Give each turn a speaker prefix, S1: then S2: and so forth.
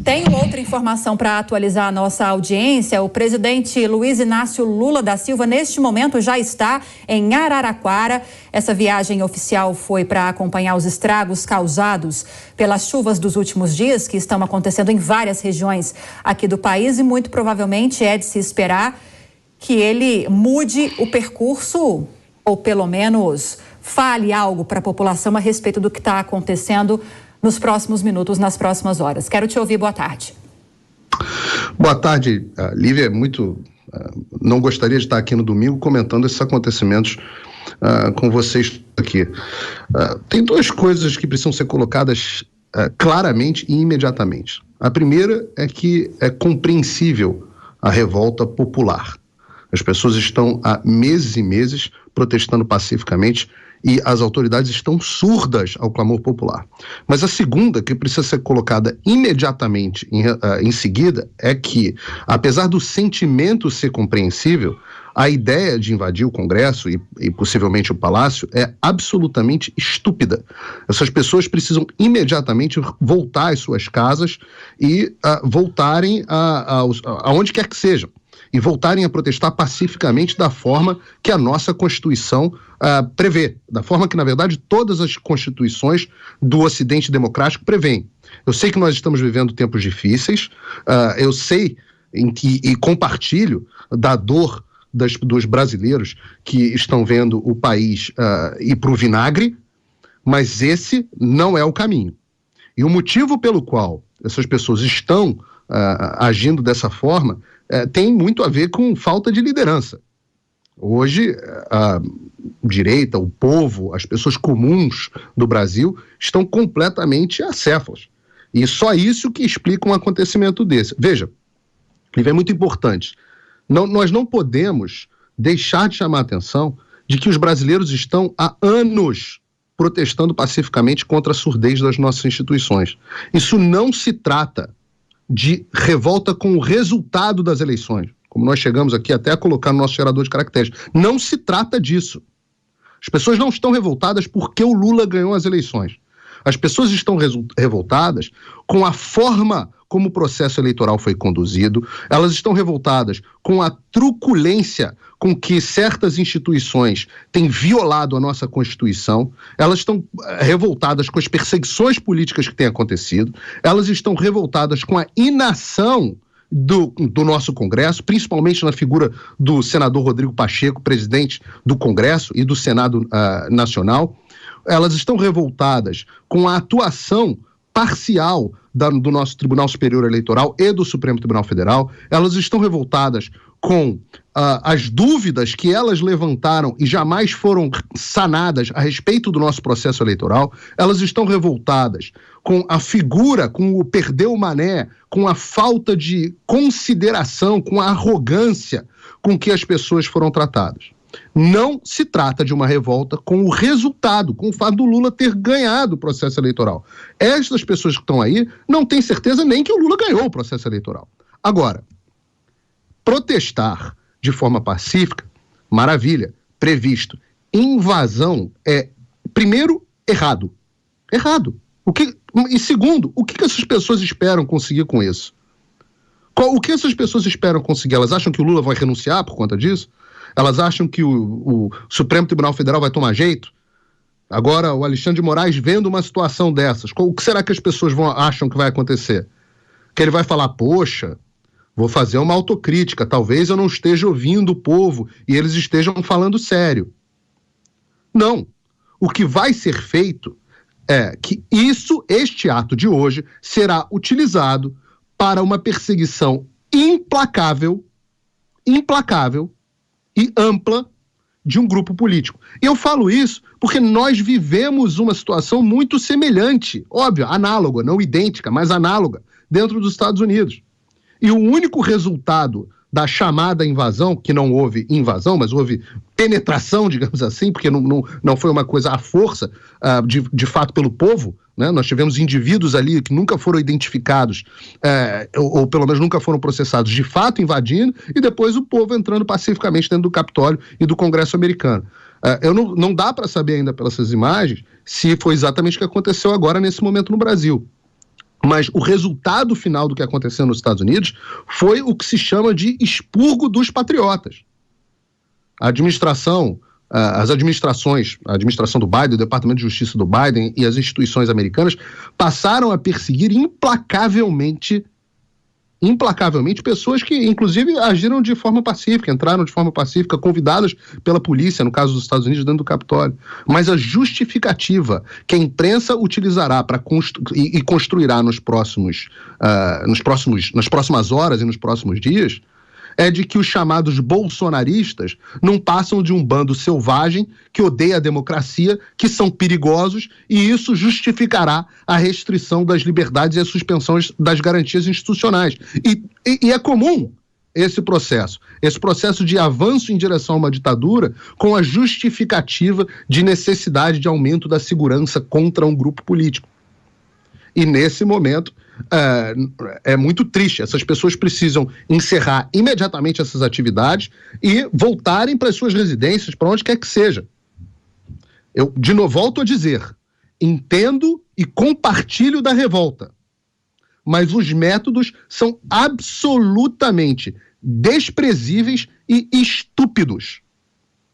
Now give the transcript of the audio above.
S1: Tenho outra informação para atualizar a nossa audiência. O presidente Luiz Inácio Lula da Silva, neste momento, já está em Araraquara. Essa viagem oficial foi para acompanhar os estragos causados pelas chuvas dos últimos dias, que estão acontecendo em várias regiões aqui do país, e muito provavelmente é de se esperar que ele mude o percurso, ou pelo menos fale algo para a população a respeito do que está acontecendo nos próximos minutos, nas próximas horas. Quero te ouvir. Boa tarde.
S2: Boa tarde, Lívia. Não gostaria de estar aqui no domingo comentando esses acontecimentos com vocês aqui. Tem duas coisas que precisam ser colocadas claramente e imediatamente. A primeira é que é compreensível a revolta popular. As pessoas estão há meses e meses protestando pacificamente e as autoridades estão surdas ao clamor popular. Mas a segunda, que precisa ser colocada imediatamente em seguida, é que, apesar do sentimento ser compreensível, a ideia de invadir o Congresso e possivelmente o Palácio é absolutamente estúpida. Essas pessoas precisam imediatamente voltar às suas casas e voltarem aonde quer que sejam. E voltarem a protestar pacificamente da forma que a nossa Constituição prevê, da forma que, na verdade, todas as constituições do Ocidente democrático prevêem. Eu sei que nós estamos vivendo tempos difíceis, eu sei e compartilho da dor dos brasileiros que estão vendo o país ir para o vinagre, mas esse não é o caminho. E o motivo pelo qual essas pessoas estão agindo dessa forma tem muito a ver com falta de liderança. Hoje, a direita, o povo, as pessoas comuns do Brasil estão completamente acéfalas. E só isso que explica um acontecimento desse. Veja, é muito importante. Nós não podemos deixar de chamar a atenção de que os brasileiros estão há anos protestando pacificamente contra a surdez das nossas instituições. Isso não se trata de revolta com o resultado das eleições, como nós chegamos aqui até a colocar no nosso gerador de caracteres. Não se trata disso. As pessoas não estão revoltadas porque o Lula ganhou as eleições. As pessoas estão revoltadas com a forma como o processo eleitoral foi conduzido, elas estão revoltadas com a truculência com que certas instituições têm violado a nossa Constituição, elas estão revoltadas com as perseguições políticas que têm acontecido, elas estão revoltadas com a inação do nosso Congresso, principalmente na figura do senador Rodrigo Pacheco, presidente do Congresso e do Senado Nacional. Elas estão revoltadas com a atuação parcial do nosso Tribunal Superior Eleitoral e do Supremo Tribunal Federal. Elas estão revoltadas com as dúvidas que elas levantaram e jamais foram sanadas a respeito do nosso processo eleitoral. Elas estão revoltadas com a figura, com o perdeu o mané, com a falta de consideração, com a arrogância com que as pessoas foram tratadas. Não se trata de uma revolta com o resultado, com o fato do Lula ter ganhado o processo eleitoral. Estas pessoas que estão aí não têm certeza nem que o Lula ganhou o processo eleitoral. Agora, protestar de forma pacífica, maravilha, previsto. Invasão é, primeiro, errado. Errado. E segundo, o que essas pessoas esperam conseguir com isso? O que essas pessoas esperam conseguir? Elas acham que o Lula vai renunciar por conta disso? Elas acham que o Supremo Tribunal Federal vai tomar jeito? Agora, o Alexandre de Moraes vendo uma situação dessas, o que será que as pessoas acham que vai acontecer? Que ele vai falar, poxa, vou fazer uma autocrítica, talvez eu não esteja ouvindo o povo e eles estejam falando sério. Não. O que vai ser feito é que este ato de hoje será utilizado para uma perseguição implacável e ampla de um grupo político. E eu falo isso porque nós vivemos uma situação muito semelhante, óbvio, análoga, não idêntica, mas análoga, dentro dos Estados Unidos. E o único resultado da chamada invasão, que não houve invasão, mas houve penetração, digamos assim, porque não foi uma coisa à força, de fato, pelo povo, né? Nós tivemos indivíduos ali que nunca foram identificados, ou pelo menos nunca foram processados, de fato invadindo, e depois o povo entrando pacificamente dentro do Capitólio e do Congresso americano. Não dá para saber ainda pelas imagens se foi exatamente o que aconteceu agora nesse momento no Brasil. Mas o resultado final do que aconteceu nos Estados Unidos foi o que se chama de expurgo dos patriotas. A administração a administração do Biden, o Departamento de Justiça do Biden e as instituições americanas passaram a perseguir implacavelmente pessoas que, inclusive, agiram de forma pacífica, entraram de forma pacífica, convidadas pela polícia, no caso dos Estados Unidos, dentro do Capitólio. Mas a justificativa que a imprensa utilizará e construirá nas próximas horas e nos próximos dias é de que os chamados bolsonaristas não passam de um bando selvagem que odeia a democracia, que são perigosos, e isso justificará a restrição das liberdades e a suspensão das garantias institucionais. E é comum esse processo de avanço em direção a uma ditadura com a justificativa de necessidade de aumento da segurança contra um grupo político. E nesse momento é muito triste. Essas pessoas precisam encerrar imediatamente essas atividades e voltarem para as suas residências, para onde quer que seja. Eu, de novo, volto a dizer, entendo e compartilho da revolta, mas os métodos são absolutamente desprezíveis e estúpidos.